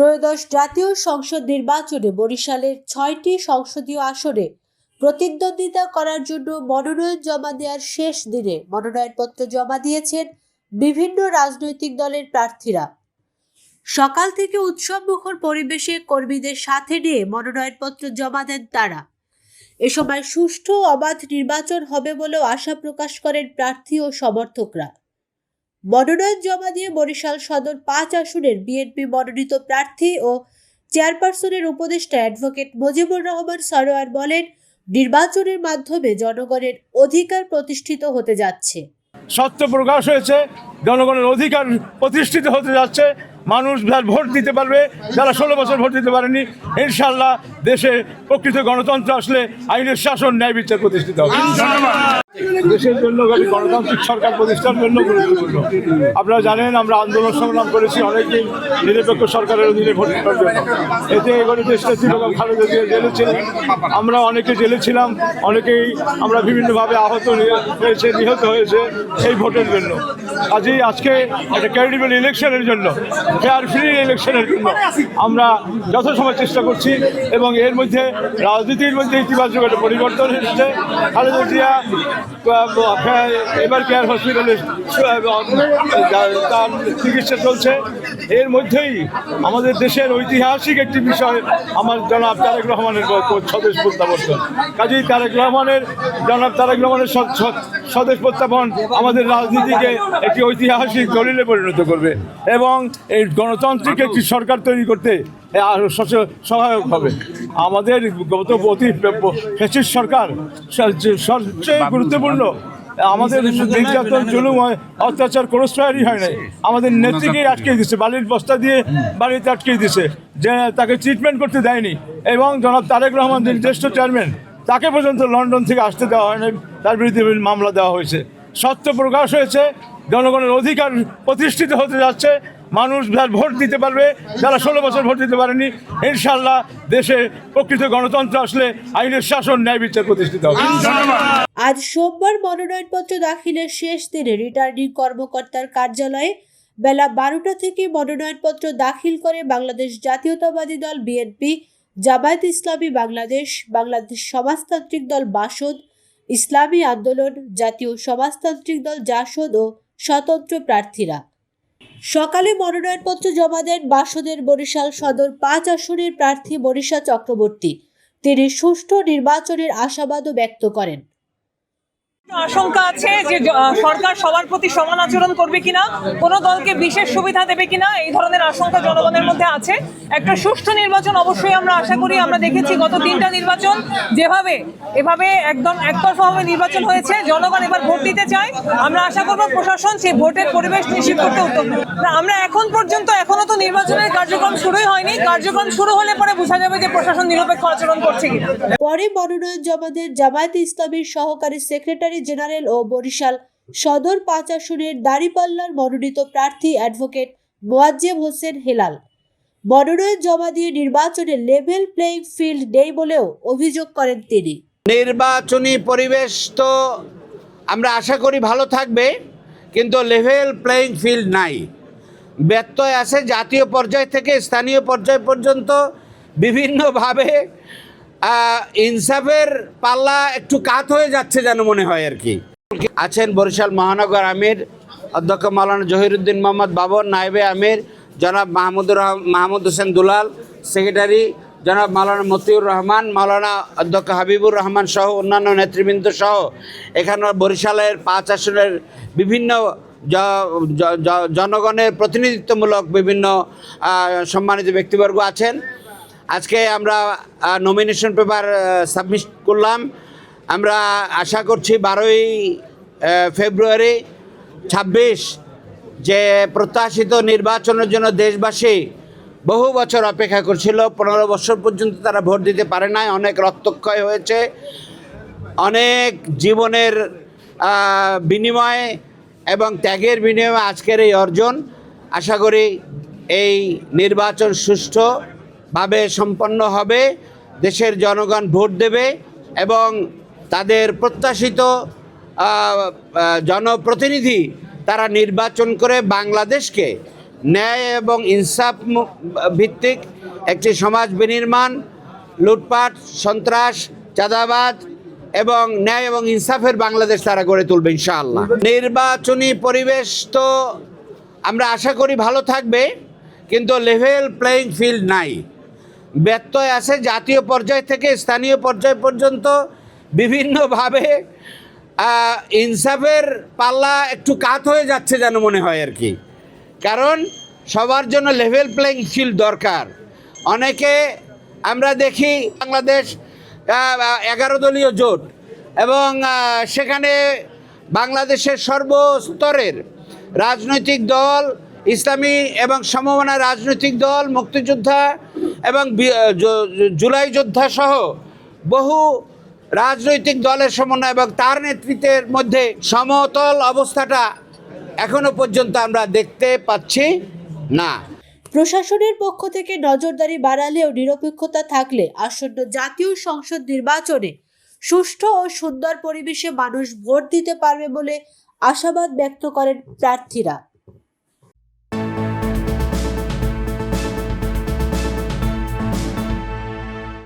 ত্রয়োদশ জাতীয় সংসদ নির্বাচনে বরিশালের ৬টি সংসদীয় আসনে প্রতিদ্বন্দ্বিতা করার জন্য মনোনয়ন জমা দেওয়ার শেষ দিনে মনোনয়নপত্র জমা দিয়েছেন বিভিন্ন রাজনৈতিক দলের প্রার্থীরা। সকাল থেকে উৎসবমুখর পরিবেশে কর্মীদের সাথে নিয়ে মনোনয়নপত্র জমা দেন তারা। এ সময় সুষ্ঠু ও অবাধ নির্বাচন হবে বলেও আশা প্রকাশ করেন প্রার্থী ও সমর্থকরা। মনোনয়ন জমা দিয়ে বরিশাল সদর ৫ আসনের বিএনপি মনোনীত প্রার্থী ও চেয়ারপারসনের উপদেষ্টা অ্যাডভোকেট মুজিবুর রহমান সরোয়ার বলেন, নির্বাচনের মাধ্যমে জনগণের অধিকার প্রতিষ্ঠিত হতে যাচ্ছে। সত্য প্রকাশ হয়েছে, জনগণের অধিকার প্রতিষ্ঠিত হতে যাচ্ছে। মানুষ ভোট দিতে পারবে, যারা ১৬ বছর ভোট দিতে পারেনি। ইনশাআল্লাহ দেশে প্রকৃত গণতন্ত্র আসলে আইনের শাসন, ন্যায় বিচার প্রতিষ্ঠিত হবে। দেশের জন্য গণতান্ত্রিক সরকার প্রতিষ্ঠার জন্য গুরুত্বপূর্ণ। আপনারা জানেন, আমরা আন্দোলন সংগ্রাম করেছি অনেকদিন নিরপেক্ষ সরকারের অধীনে ভোট দেওয়ার জন্য। এতে দেশটা খালেদা জিয়া জেলে ছিলেন, আমরা অনেকে জেলে ছিলাম, অনেকেই আমরা বিভিন্নভাবে আহত হয়েছে, নিহত হয়েছে এই ভোটের জন্য। কাজেই আজকে একটা ক্রেডিবল ইলেকশনের জন্য, ফেয়ার ফ্রি ইলেকশনের জন্য আমরা যথাসময় চেষ্টা করছি এবং এর মধ্যে রাজনীতির মধ্যে ইতিবাচক একটা পরিবর্তন এসেছে। খালেদা জিয়া এবার কেয়ার হসপিটালে তার চিকিৎসা চলছে। এর মধ্যেই আমাদের দেশের ঐতিহাসিক একটি বিষয় আমার জনাব তারেক রহমানের স্বদেশ প্রত্যাবর্তন। কাজেই জনাব তারেক রহমানের স্বদেশ প্রত্যাবর্তন আমাদের রাজনীতিকে একটি ঐতিহাসিক দলিলে পরিণত করবে এবং এই গণতান্ত্রিক একটি সরকার তৈরি করতে আরও সহায়ক হবে। আমাদের গত ফ্যাসিস্ট সরকার সবচেয়ে গুরুত্বপূর্ণ। আমাদের নির্যাতন, জুলুম, অত্যাচার কোনো স্তরই হয় নাই। আমাদের নেত্রীকেই আটকে দিচ্ছে, বালির বস্তা দিয়ে বাড়িতে আটকে দিচ্ছে, যে তাকে ট্রিটমেন্ট করতে দেয়নি। এবং জনাব তারেক রহমান, যিনি জ্যেষ্ঠ চেয়ারম্যান, তাকে পর্যন্ত লন্ডন থেকে আসতে দেওয়া হয়নি, তার বিরুদ্ধে মামলা দেওয়া হয়েছে। সত্য প্রকাশ হয়েছে, জনগণের অধিকার প্রতিষ্ঠিত হতে যাচ্ছে। মানুষ ভোট দিতে পারবে, যারা ১৬ বছর ভোট দিতে পারেনি। ইনশাআল্লাহ দেশে প্রকৃত গণতন্ত্র আসলে আইনের শাসন, ন্যায় বিচার প্রতিষ্ঠিত হবে। আজ সোমবার মনোনয়নপত্র দাখিলের শেষ দিনে রিটার্নিং কর্মকর্তার কার্যালয়ে বেলা ১২টা থেকে মনোনয়নপত্র দাখিল করে বাংলাদেশ জাতীয়তাবাদী দল বিএনপি, জামায়াতে ইসলামী বাংলাদেশ, বাংলাদেশ সমাজতান্ত্রিক দল বাসদ, ইসলামী আন্দোলন, জাতীয় সমাজতান্ত্রিক দল জাসদ ও স্বতন্ত্র প্রার্থীরা। সকালে মনোনয়নপত্র জমা দেন বাসদের বরিশাল সদর ৫ আসনের প্রার্থী মনীষা চক্রবর্তী। তিনি সুষ্ঠু নির্বাচনের আশাবাদও ব্যক্ত করেন। আশঙ্কা আছে যে সরকার সবার প্রতি সমান আচরণ করবে কিনা, কোনো দলকে বিশেষ সুবিধা দেবে কিনা, এই ধরনের আশঙ্কা জনগণের মধ্যে আছে। একটা সুষ্ঠু নির্বাচন অবশ্যই আমরা আশা করি। আমরা দেখেছি গত 3টা নির্বাচন এভাবে একদম একতরফাভাবে নির্বাচন হয়েছে। জনগণ এবার ভোট দিতে চায়। আমরা আশা করব প্রশাসন সেই ভোটের পরিবেশ নিশ্চিত করতে উদ্যোগ নেবে। আমরা এখনো তো নির্বাচনের কার্যক্রম শুরুই হয়নি। কার্যক্রম শুরু হলে পরে বোঝা যাবে যে প্রশাসন নিরপেক্ষ আচরণ করছে কিনা। পরে মনোনয়ন জমা দেন জামায়াতে ইসলামীর সহকারী সেক্রেটারি জেনারেল ও বরিশাল সদর ৫ আসনের দাঁড়িপাল্লার মনোনীত প্রার্থী অ্যাডভোকেট মোয়াজ্জেম হোসেন হেলাল। মনোনয়ন জমা দিয়ে নির্বাচনে লেভেল প্লেইং ফিল্ড নেই বলেও অভিযোগ করেন তিনি। নির্বাচনী পরিবেশ তো আমরা আশা করি ভালো থাকবে, কিন্তু লেভেল প্লেইং ফিল্ড নাই, ব্যত্যয় আছে। জাতীয় পর্যায় থেকে স্থানীয় পর্যায় পর্যন্ত বিভিন্নভাবে ইনসাফের পাল্লা একটু কাত হয়ে যাচ্ছে যেন মনে হয় আর কি। আছেন বরিশাল মহানগর আমির অধ্যক্ষ মাওলানা জহিরুদ্দিন মোহাম্মদ বাবর, নায়েবে আমির জনাব মাহমুদ হোসেন দুলাল, সেক্রেটারি জনাব মাওলানা মতিউর রহমান, মাওলানা অধ্যক্ষ হাবিবুর রহমান সহ অন্যান্য নেতৃবৃন্দ সহ এখানে বরিশালের ৫ আসনের বিভিন্ন জনগণের প্রতিনিধিত্বমূলক বিভিন্ন সম্মানিত ব্যক্তিবর্গ আছেন। আজকে আমরা নমিনেশন পেপার সাবমিট করলাম। আমরা আশা করছি 12ই ফেব্রুয়ারি ২৬ যে প্রত্যাশিত নির্বাচনের জন্য দেশবাসী বহু বছর অপেক্ষা করছিল। 15 বছর পর্যন্ত তারা ভোট দিতে পারে নাই। অনেক রক্তক্ষয় হয়েছে, অনেক জীবনের বিনিময়ে এবং ত্যাগের বিনিময়ে আজকের এই অর্জন। আশা করি এই নির্বাচন সুষ্ঠুভাবে সম্পন্ন হবে, দেশের জনগণ ভোট দেবে এবং তাদের প্রত্যাশিত জনপ্রতিনিধি তারা নির্বাচন করে বাংলাদেশকে ন্যায় এবং ইনসাফ ভিত্তিক একটি সমাজ বিনির্মাণ, লুটপাট, সন্ত্রাস, চাঁদাবাজ এবং ন্যায় এবং ইনসাফের বাংলাদেশ তারা গড়ে তুলবে ইনশাআল্লাহ। নির্বাচনী পরিবেশ তো আমরা আশা করি ভালো থাকবে, কিন্তু লেভেল প্লেইং ফিল্ড নাই, ব্যত্যয় আছে। জাতীয় পর্যায় থেকে স্থানীয় পর্যায় পর্যন্ত বিভিন্নভাবে ইনসাফের পাল্লা একটু কাত হয়ে যাচ্ছে যেন মনে হয় আর কি। কারণ সবার জন্য লেভেল প্লেইং ফিল্ড দরকার। অনেকে আমরা দেখি বাংলাদেশ 11 দলীয় জোট, এবং সেখানে বাংলাদেশের সর্বস্তরের রাজনৈতিক দল, ইসলামী এবং সমমনা রাজনৈতিক দল, মুক্তিযোদ্ধা এবং জুলাই যোদ্ধা সহ বহু রাজনৈতিক দলের সমন্বয় এবং তার নেতৃত্বের মধ্যে সমতল অবস্থাটা এখনো পর্যন্ত আমরা দেখতে পাচ্ছি না। প্রশাসনের পক্ষ থেকে নজরদারি বাড়ালেও নিরপেক্ষতা থাকলে আসন্ন জাতীয় সংসদ নির্বাচনে সুষ্ঠু ও সুন্দর পরিবেশে মানুষ ভোট দিতে পারবে বলে আশাবাদ ব্যক্ত করেন প্রার্থীরা।